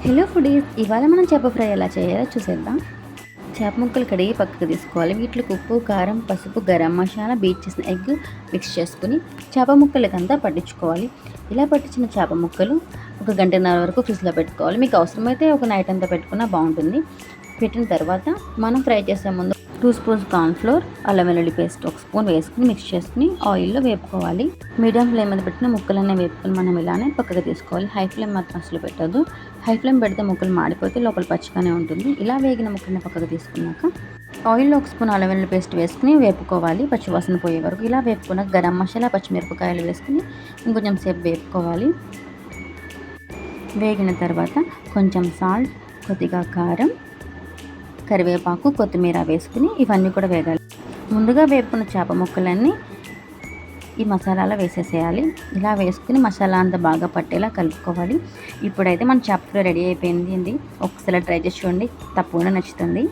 Hello foodies, ఇవాళ మనం చేప ఫ్రై ఎలా చేయాలో చూసేద్దాం. చేప ముక్కలు కడిగి పక్కకు తీసుకోవాలి. వీటికి ఉప్పు, కారం, పసుపు, గరం మసాలా, బీట్ చేసిన ఎగ్ మిక్స్ చేసుకుని చేప ముక్కలకంతా పట్టించుకోవాలి. ఇలా పట్టించిన చేప ముక్కలు 1 గంటన్నర వరకు ఫ్రిడ్జ్లో పెట్టుకోవాలి. మీకు అవసరమైతే ఒక నైట్ అంతా పెట్టుకున్నా బాగుంటుంది. పెట్టిన తర్వాత మనం ఫ్రై చేసే ముందు 2 స్పూన్స్ కార్న్ఫ్లోర్, అల్లం వెల్లుల్లి పేస్ట్ 1 స్పూన్ వేసుకుని మిక్స్ చేసుకుని ఆయిల్లో వేపుకోవాలి. మీడియం ఫ్లేమ్ మీద పెట్టిన ముక్కలన్నీ వేపుకొని మనం ఇలానే పక్కకు తీసుకోవాలి. హై ఫ్లేమ్ మాత్రం అసలు పెట్టద్దు. హై ఫ్లేమ్ పెడితే ముక్కలు మాడిపోతే లోపల పచ్చిగానే ఉంటుంది. ఇలా వేగిన ముక్కల్ని పక్కకు తీసుకున్నాక ఆయిల్లో 1 స్పూన్ అల్లం వెల్లుల్లి పేస్ట్ వేసుకుని వేపుకోవాలి పచ్చివాసన పోయే వరకు. ఇలా వేపుకున్నాక గరం మసాలా, పచ్చిమిరపకాయలు వేసుకుని ఇంకొంచెం సేపు వేపుకోవాలి. వేగిన తర్వాత కొంచెం సాల్ట్, కొద్దిగా కారం, కరివేపాకు, కొత్తిమీర వేసుకుని ఇవన్నీ కూడా వేగాలి. ముందుగా వేపుకున్న చేప ముక్కలన్నీ ఈ మసాలాలో వేసేసేయాలి. ఇలా వేసుకుని మసాలా అంతా బాగా పట్టేలా కలుపుకోవాలి. ఇప్పుడైతే మన చేప ఫ్రై రెడీ అయిపోయింది. ఒకసారి ట్రై చేసి చూడండి, తప్పకుండా నచ్చుతుంది.